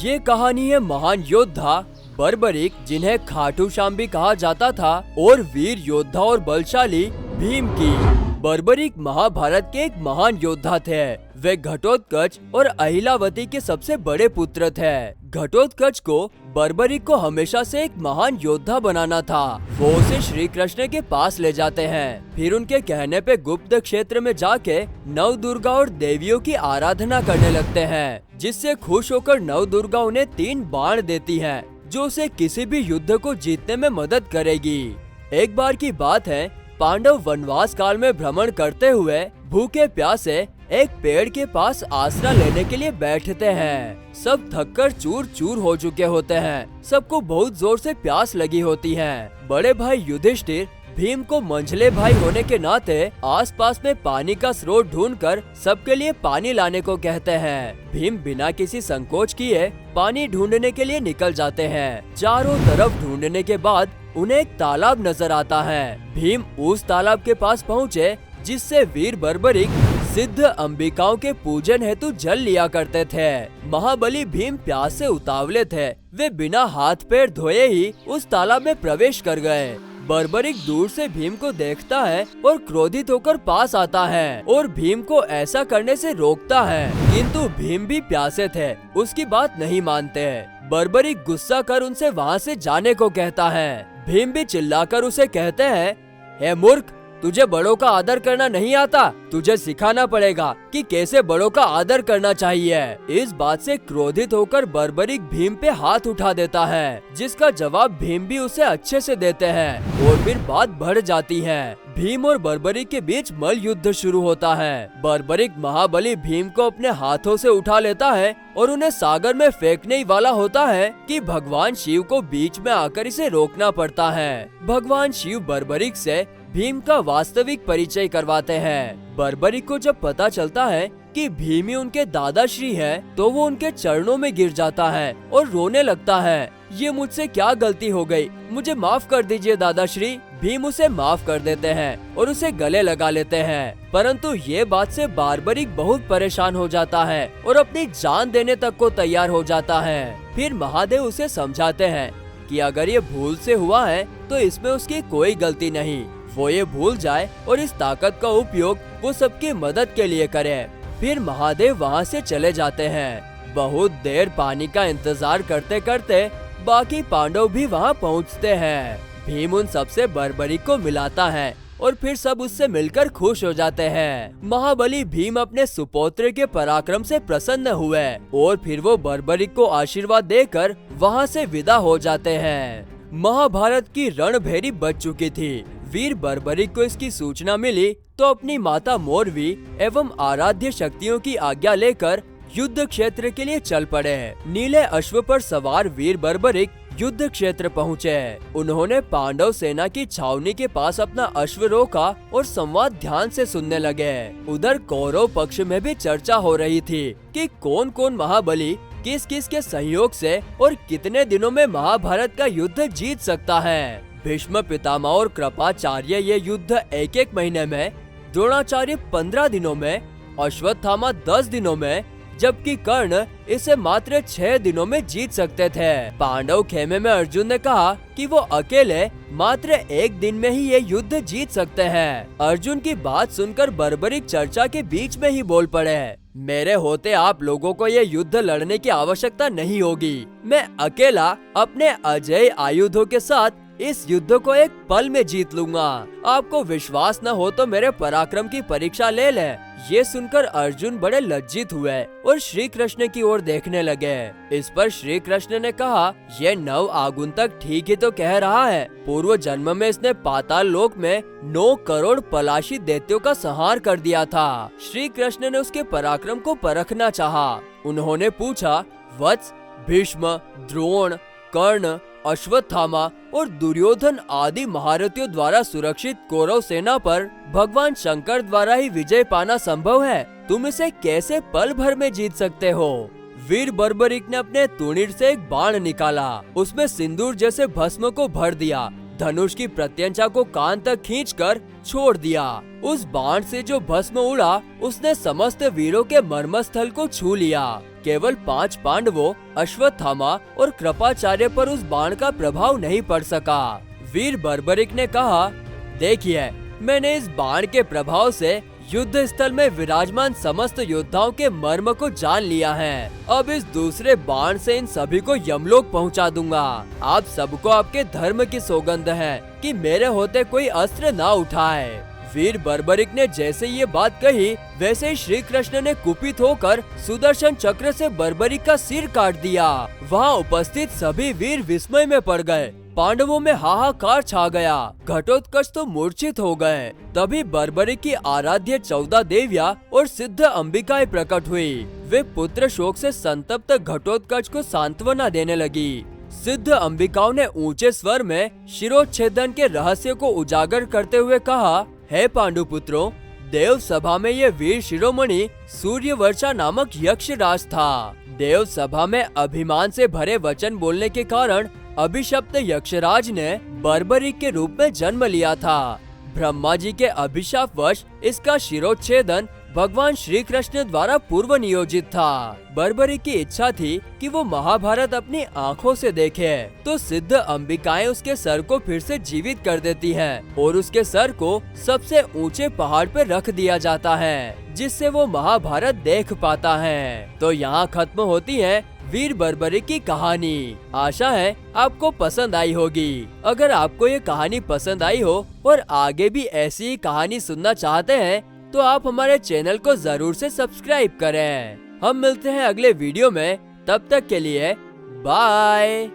ये कहानी है महान योद्धा बर्बरिक, जिन्हें खाटू श्याम भी कहा जाता था, और वीर योद्धा और बलशाली भीम की। बर्बरिक महाभारत के एक महान योद्धा थे। वे घटोत्कच और अहिलावती के सबसे बड़े पुत्र थे। घटोत्कच को बर्बरिक को हमेशा से एक महान योद्धा बनाना था। वो उसे श्री कृष्ण के पास ले जाते हैं। फिर उनके कहने पे गुप्त क्षेत्र में जाके नव दुर्गा और देवियों की आराधना करने लगते हैं, जिससे खुश होकर नव दुर्गा उन्हें 3 बाण देती है, जो उसे किसी भी युद्ध को जीतने में मदद करेगी। एक बार की बात है, पांडव वनवास काल में भ्रमण करते हुए भूखे प्यासे एक पेड़ के पास आसरा लेने के लिए बैठते हैं। सब थककर चूर चूर हो चुके होते हैं। सबको बहुत जोर से प्यास लगी होती है। बड़े भाई युधिष्ठिर भीम को मंझले भाई होने के नाते आसपास में पानी का स्रोत ढूंढकर सबके लिए पानी लाने को कहते हैं। भीम बिना किसी संकोच किए पानी ढूंढने के लिए निकल जाते हैं। चारों तरफ ढूंढने के बाद उन्हें एक तालाब नजर आता है। भीम उस तालाब के पास पहुँचे, जिससे वीर बर्बरिक सिद्ध अंबिकाओं के पूजन हेतु जल लिया करते थे। महाबली भीम प्यास से उतावले थे। वे बिना हाथ पैर धोए ही उस तालाब में प्रवेश कर गए। बर्बरिक दूर से भीम को देखता है और क्रोधित होकर पास आता है और भीम को ऐसा करने से रोकता है, किंतु भीम भी प्यासे थे, उसकी बात नहीं मानते। बर्बरिक गुस्सा कर उनसे वहाँ से जाने को कहता है। भीम भी चिल्लाकर उसे कहते हैं, हे मूर्ख, तुझे बड़ों का आदर करना नहीं आता? तुझे सिखाना पड़ेगा कि कैसे बड़ों का आदर करना चाहिए। इस बात से क्रोधित होकर बर्बरिक भीम पे हाथ उठा देता है, जिसका जवाब भीम भी उसे अच्छे से देते हैं और फिर बात बढ़ जाती है। भीम और बर्बरिक के बीच मल युद्ध शुरू होता है। बर्बरिक महाबली भीम को अपने हाथों से उठा लेता है और उन्हें सागर में फेंकने ही वाला होता है कि भगवान शिव को बीच में आकर इसे रोकना पड़ता है। भगवान शिव बर्बरिक से भीम का वास्तविक परिचय करवाते हैं। बर्बरिक को जब पता चलता है कि भीम ही उनके दादाश्री है, तो वो उनके चरणों में गिर जाता है और रोने लगता है। ये मुझसे क्या गलती हो गई, मुझे माफ कर दीजिए दादाश्री। भीम उसे माफ कर देते हैं और उसे गले लगा लेते हैं, परंतु ये बात से बर्बरिक बहुत परेशान हो जाता है और अपनी जान देने तक को तैयार हो जाता है। फिर महादेव उसे समझाते हैं कि अगर ये भूल से हुआ है तो इसमें उसकी कोई गलती नहीं। वो ये भूल जाए और इस ताकत का उपयोग वो सबकी मदद के लिए करे। फिर महादेव वहाँ से चले जाते हैं। बहुत देर पानी का इंतजार करते करते बाकी पांडव भी वहाँ पहुँचते हैं। भीम उन सबसे बर्बरिक को मिलाता है और फिर सब उससे मिलकर खुश हो जाते हैं। महाबली भीम अपने सुपौत्र के पराक्रम से प्रसन्न हुए और फिर वो बर्बरिक को आशीर्वाद देकर वहाँ से विदा हो जाते हैं। महाभारत की रणभेरी बच चुकी थी। वीर बर्बरिक को इसकी सूचना मिली तो अपनी माता मोरवी एवं आराध्य शक्तियों की आज्ञा लेकर युद्ध क्षेत्र के लिए चल पड़े। नीले अश्व पर सवार वीर बर्बरिक युद्ध क्षेत्र पहुँचे। उन्होंने पांडव सेना की छावनी के पास अपना अश्व रोका और संवाद ध्यान से सुनने लगे। उधर कौरव पक्ष में भी चर्चा हो रही थी कि कौन कौन महाबली किस किस के सहयोग से और कितने दिनों में महाभारत का युद्ध जीत सकता है। भीष्म पितामह और कृपाचार्य ये युद्ध 1-1 महीने में, द्रोणाचार्य 15 दिनों में, अश्वत्थामा 10 दिनों में, जबकि कर्ण इसे मात्र 6 दिनों में जीत सकते थे। पांडव खेमे में अर्जुन ने कहा कि वो अकेले मात्र 1 दिन में ही ये युद्ध जीत सकते हैं। अर्जुन की बात सुनकर बर्बरिक चर्चा के बीच में ही बोल पड़े, मेरे होते आप लोगों को ये युद्ध लड़ने की आवश्यकता नहीं होगी। मैं अकेला अपने अजेय आयुधों के साथ इस युद्ध को एक पल में जीत लूंगा। आपको विश्वास न हो तो मेरे पराक्रम की परीक्षा ले ले। ये सुनकर अर्जुन बड़े लज्जित हुए और श्री कृष्ण की ओर देखने लगे। इस पर श्री कृष्ण ने कहा, ये नव आगुंतक ठीक ही तो कह रहा है। पूर्व जन्म में इसने पाताल लोक में 9 करोड़ पलाशी दैत्यों का संहार कर दिया था। श्री कृष्ण ने उसके पराक्रम को परखना चाहा। उन्होंने पूछा, वत्स, भीष्म, द्रोण, कर्ण, अश्वत्थामा और दुर्योधन आदि महारथियों द्वारा सुरक्षित कौरव सेना पर भगवान शंकर द्वारा ही विजय पाना संभव है। तुम इसे कैसे पल भर में जीत सकते हो? वीर बर्बरिक ने अपने तुणीर से एक बाण निकाला, उसमें सिंदूर जैसे भस्म को भर दिया धनुष की प्रत्यंचा को कान तक खींचकर छोड़ दिया। उस बाण से जो भस्म उड़ा उसने समस्त वीरों के मर्मस्थल को छू लिया। केवल 5 पांडवों, अश्वत्थामा और कृपाचार्य पर उस बाण का प्रभाव नहीं पड़ सका। वीर बर्बरिक ने कहा, देखिए, मैंने इस बाण के प्रभाव से युद्ध स्थल में विराजमान समस्त योद्धाओं के मर्म को जान लिया है। अब इस दूसरे बाण से इन सभी को यमलोक पहुंचा दूंगा। आप सबको आपके धर्म की सौगंध है कि मेरे होते कोई अस्त्र ना उठाए। वीर बर्बरिक ने जैसे ये बात कही, वैसे ही श्री कृष्ण ने कुपित होकर सुदर्शन चक्र से बर्बरिक का सिर काट दिया। वहाँ उपस्थित सभी वीर विस्मय में पड़ गए। पांडवों में हाहाकार छा गया। घटोत्कच तो मूर्छित हो गए। तभी बर्बरिक की आराध्य 14 देवियाँ और सिद्ध अंबिकाएं प्रकट हुई। वे पुत्र शोक से संतप्त घटोत्कच को सांत्वना देने लगी। सिद्ध अंबिकाओं ने ऊंचे स्वर में शिरोच्छेदन के रहस्य को उजागर करते हुए कहा, हे पांडुपुत्रों, देव सभा में ये वीर शिरोमणि सूर्यवर्षा नामक यक्षराज था। देव सभा में अभिमान से भरे वचन बोलने के कारण अभिशप्त यक्षराज ने बर्बरिक के रूप में जन्म लिया था। ब्रह्मा जी के अभिशापवश इसका शिरोच्छेदन भगवान श्री कृष्ण द्वारा पूर्व नियोजित था। बर्बरिक की इच्छा थी कि वो महाभारत अपनी आंखों से देखे, तो सिद्ध अंबिकाएं उसके सर को फिर से जीवित कर देती हैं और उसके सर को सबसे ऊंचे पहाड़ पर रख दिया जाता है, जिससे वो महाभारत देख पाता है। तो यहाँ खत्म होती है वीर बर्बरिक की कहानी। आशा है आपको पसंद आई होगी। अगर आपको ये कहानी पसंद आई हो और आगे भी ऐसी ही कहानी सुनना चाहते हैं तो आप हमारे चैनल को जरूर से सब्सक्राइब करें। हम मिलते हैं अगले वीडियो में, तब तक के लिए बाय।